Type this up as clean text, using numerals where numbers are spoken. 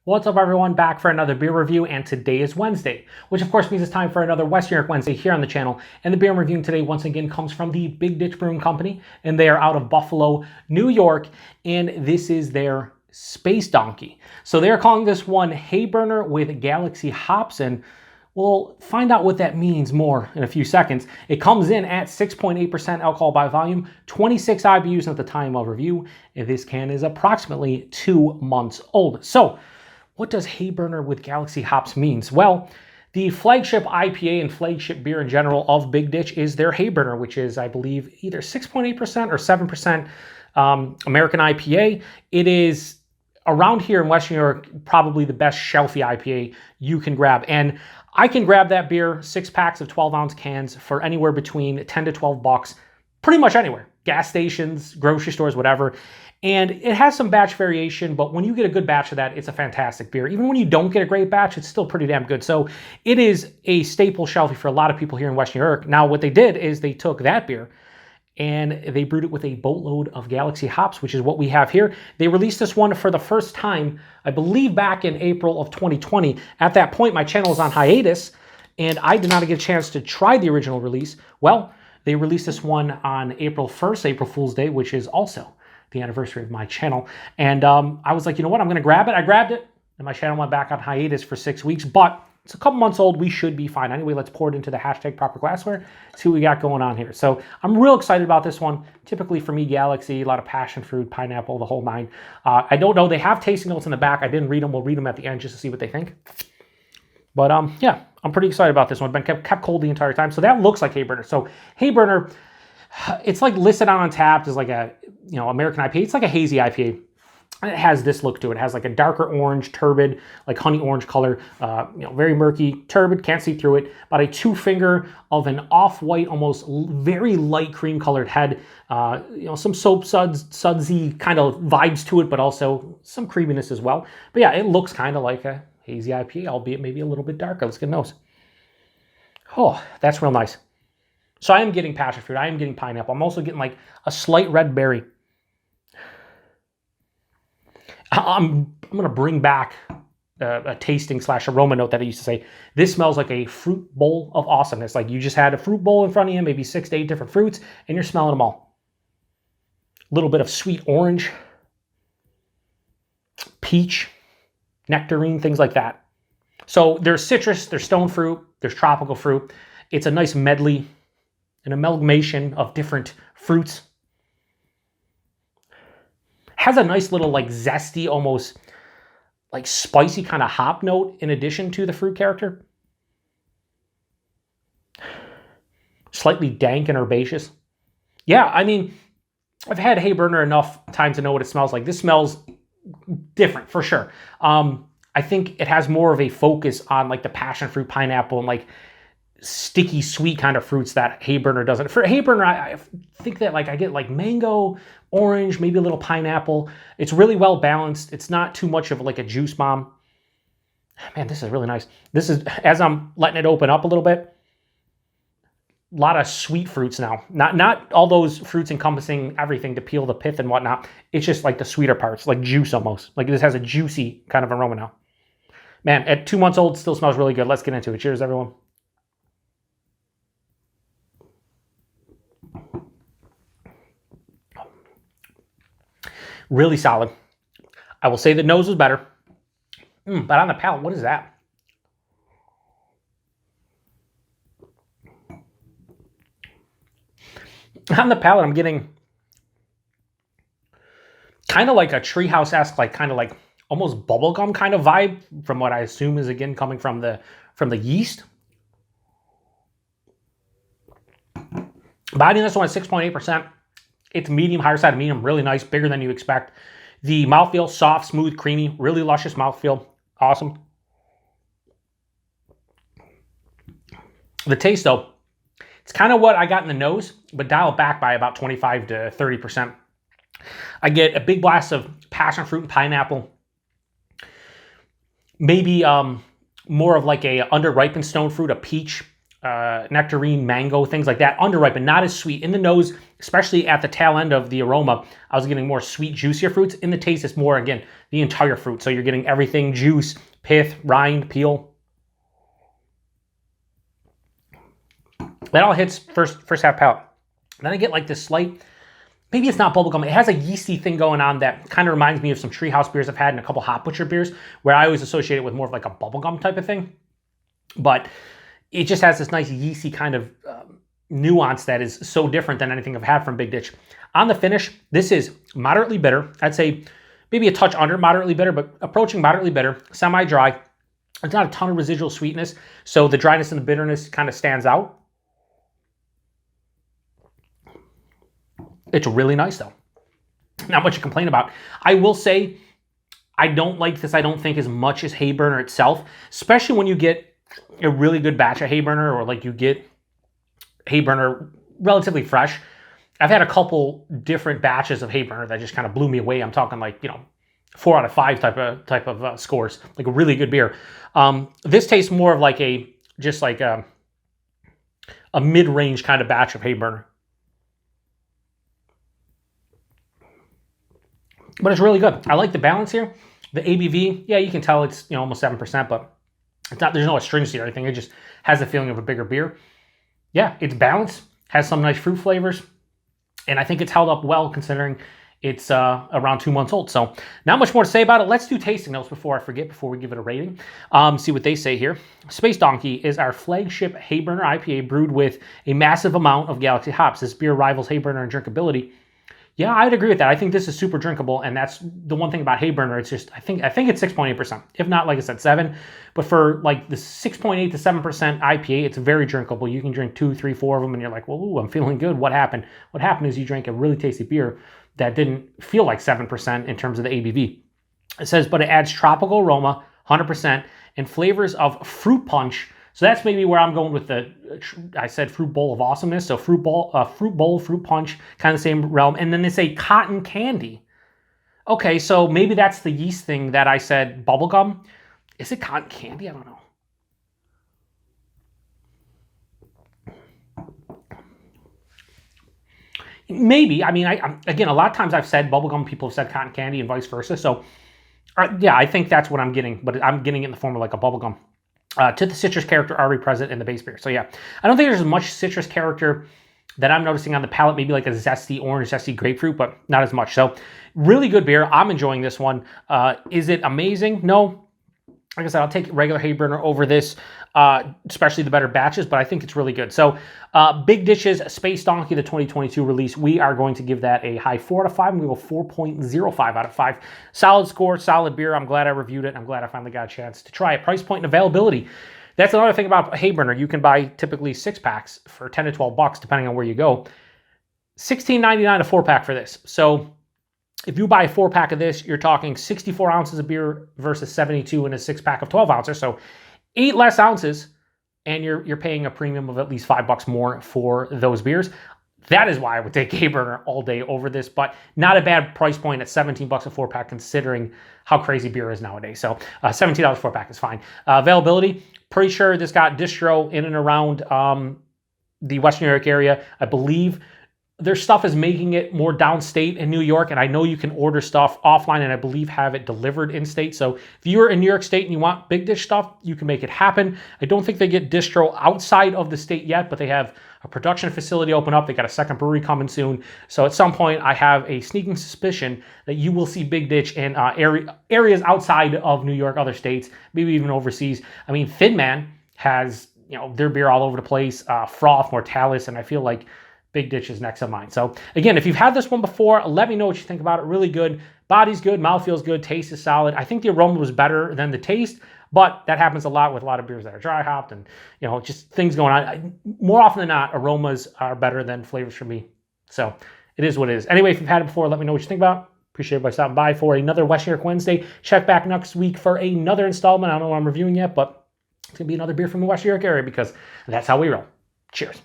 What's up, everyone? Back for another beer review, and today is Wednesday, which of course means it's time for another Western York Wednesday here on the channel. And the beer I'm reviewing today once again comes from the Big Ditch Brewing Company, and they are out of Buffalo, New York, and this is their Space Donkey. So they're calling this one Hayburner with Galaxy hops, and we'll find out what that means more in a few seconds. It comes in at 6.8% alcohol by volume, 26 IBUs at the time of review, and this can is approximately 2 months old. So what does Hayburner with Galaxy hops means? Well, the flagship IPA and flagship beer in general of Big Ditch is their Hayburner, which is, I believe, either 6.8% or 7% American IPA. It is, around here in Western New York, probably the best shelfy IPA you can grab. And I can grab that beer, 6 packs of 12-ounce cans, for anywhere between 10 to 12 bucks, pretty much anywhere. Gas stations, grocery stores, whatever. And it has some batch variation, but when you get a good batch of that, it's a fantastic beer. Even when you don't get a great batch, it's still pretty damn good. So it is a staple shelfie for a lot of people here in Western New York. Now, what they did is they took that beer and they brewed it with a boatload of Galaxy hops, which is what we have here. They released this one for the first time, I believe, back in April of 2020. At that point, my channel was on hiatus, and I did not get a chance to try the original release. Well, they released this one on April 1st, April Fool's Day, which is also the anniversary of my channel. And I was like, you know what, I'm going to grab it. I grabbed it, and my channel went back on hiatus for 6 weeks, but it's a couple months old. We should be fine. Anyway, let's pour it into the hashtag proper glassware, see what we got going on here. So I'm real excited about this one. Typically for me, Galaxy, a lot of passion fruit, pineapple, the whole nine. I don't know. They have tasting notes in the back. I didn't read them. We'll read them at the end just to see what they think. But yeah, I'm pretty excited about this one. Been kept cold the entire time. So that looks like Hayburner. So Hayburner, it's like listed on Untapped as like a, American IPA. It's like a hazy IPA. And it has this look to it. It has like a darker orange, turbid, like honey orange color, very murky, turbid, can't see through it. About a 2-finger of an off-white, almost very light cream colored head. Some soap sudsy kind of vibes to it, but also some creaminess as well. But yeah, it looks kind of like a hazy IPA, albeit maybe a little bit darker. Let's get a nose. Oh, that's real nice. So I am getting passion fruit. I am getting pineapple. I'm also getting like a slight red berry. I'm going to bring back a tasting / aroma note that I used to say. This smells like a fruit bowl of awesomeness. Like you just had a fruit bowl in front of you, maybe 6 to 8 different fruits, and you're smelling them all. A little bit of sweet orange, peach, nectarine, things like that. So there's citrus, there's stone fruit, there's tropical fruit. It's a nice medley, an amalgamation of different fruits. Has a nice little like zesty, almost like spicy kind of hop note in addition to the fruit character. Slightly dank and herbaceous. Yeah, I mean, I've had Hayburner enough times to know what it smells like. This smells different for sure. I think it has more of a focus on like the passion fruit, pineapple, and like sticky sweet kind of fruits that Hayburner doesn't. For Hayburner, I think that like I get like mango, orange, maybe a little pineapple. It's really well balanced. It's not too much of like a juice bomb. Man, this is really nice. This is, as I'm letting it open up a little bit, a lot of sweet fruits now. Not all those fruits encompassing everything to peel the pith and whatnot. It's just like the sweeter parts, like juice almost. Like this has a juicy kind of aroma now. Man, at 2 months old, still smells really good. Let's get into it. Cheers, everyone. Really solid. I will say the nose was better. But on the palate, what is that? On the palate, I'm getting kind of like a treehouse-esque, like kind of like almost bubblegum kind of vibe from what I assume is, again, coming from the yeast. Body on this one is 6.8%. It's medium, higher side of medium, really nice, bigger than you expect. The mouthfeel, soft, smooth, creamy, really luscious mouthfeel. Awesome. The taste, though, it's kind of what I got in the nose, but dialed back by about 25 to 30%. I get a big blast of passion fruit and pineapple. Maybe more of like a under-ripened stone fruit, a peach, nectarine, mango, things like that. Underripened, not as sweet. In the nose, especially at the tail end of the aroma, I was getting more sweet, juicier fruits. In the taste, it's more, again, the entire fruit. So you're getting everything: juice, pith, rind, peel. That all hits first half palate. Then I get like this slight, maybe it's not bubblegum. It has a yeasty thing going on that kind of reminds me of some Treehouse beers I've had and a couple Hot Butcher beers, where I always associate it with more of like a bubblegum type of thing. But it just has this nice yeasty kind of nuance that is so different than anything I've had from Big Ditch. On the finish, this is moderately bitter. I'd say maybe a touch under moderately bitter, but approaching moderately bitter, semi-dry. It's not a ton of residual sweetness, so the dryness and the bitterness kind of stands out. It's really nice, though. Not much to complain about. I will say I don't like this, I don't think, as much as Hayburner itself, especially when you get a really good batch of Hayburner, or like you get Hayburner relatively fresh. I've had a couple different batches of Hayburner that just kind of blew me away. I'm talking like, 4 out of 5 type of scores, like a really good beer. This tastes more of like a mid-range kind of batch of Hayburner. But it's really good. I like the balance here. The ABV, yeah, you can tell it's almost 7%, but it's not. There's no astringency or anything. It just has the feeling of a bigger beer. Yeah, it's balanced, has some nice fruit flavors, and I think it's held up well considering it's around 2 months old. So not much more to say about it. Let's do tasting notes before I forget, before we give it a rating. See what they say here. Space Donkey is our flagship Hayburner IPA brewed with a massive amount of Galaxy hops. This beer rivals Hayburner in drinkability. Yeah, I'd agree with that. I think this is super drinkable, and that's the one thing about Hayburner. It's just I think it's 6.8%, if not, like I said, 7. But for like the 6.8 to 7% IPA, it's very drinkable. You can drink 2, 3, 4 of them, and you're like, well, ooh, I'm feeling good. What happened? What happened is you drank a really tasty beer that didn't feel like 7% in terms of the ABV. It says, but it adds tropical aroma, 100%, and flavors of fruit punch. So that's maybe where I'm going with I said fruit bowl of awesomeness. So fruit bowl, fruit punch, kind of the same realm. And then they say cotton candy. Okay, so maybe that's the yeast thing that I said bubblegum. Is it cotton candy? I don't know. Maybe. I mean, again, a lot of times I've said bubblegum, people have said cotton candy and vice versa. So yeah, I think that's what I'm getting. But I'm getting it in the form of like a bubblegum. To the citrus character already present in the base beer. So yeah, I don't think there's as much citrus character that I'm noticing on the palate, maybe like a zesty orange, zesty grapefruit, but not as much. So really good beer. I'm enjoying this one. Is it amazing? No. Like I said, I'll take regular Hayburner over this, especially the better batches, but I think it's really good. So Big Ditch's Space Donkey, the 2022 release, we are going to give that a high 4 out of 5, and we go 4.05 out of 5. Solid score, solid beer. I'm glad I reviewed it. I'm glad I finally got a chance to try it. Price point and availability. That's another thing about Hayburner. You can buy typically 6-packs for 10 to 12 bucks, depending on where you go. $16.99 a 4-pack for this. So if you buy a 4-pack of this, you're talking 64 ounces of beer versus 72 in a 6-pack of 12 ounces. So 8 less ounces, and you're paying a premium of at least $5 more for those beers. That is why I would take Hayburner all day over this, but not a bad price point at $17 a 4-pack considering how crazy beer is nowadays. So $17 4-pack is fine. Availability, pretty sure this got distro in and around the West New York area. I believe their stuff is making it more downstate in New York, and I know you can order stuff offline and I believe have it delivered in-state. So if you're in New York State and you want Big Ditch stuff, you can make it happen. I don't think they get distro outside of the state yet, but they have a production facility open up. They got a second brewery coming soon. So at some point, I have a sneaking suspicion that you will see Big Ditch in areas outside of New York, other states, maybe even overseas. I mean, Thin Man has their beer all over the place, Froth, Mortalis, and I feel like Big Ditch is next in line. So again, if you've had this one before, let me know what you think about it. Really good. Body's good. Mouth feels good. Taste is solid. I think the aroma was better than the taste, but that happens a lot with a lot of beers that are dry hopped and, just things going on. More often than not, aromas are better than flavors for me. So it is what it is. Anyway, if you've had it before, let me know what you think about it. Appreciate everybody stopping by for another West New York Wednesday. Check back next week for another installment. I don't know what I'm reviewing yet, but it's going to be another beer from the West New York area because that's how we roll. Cheers.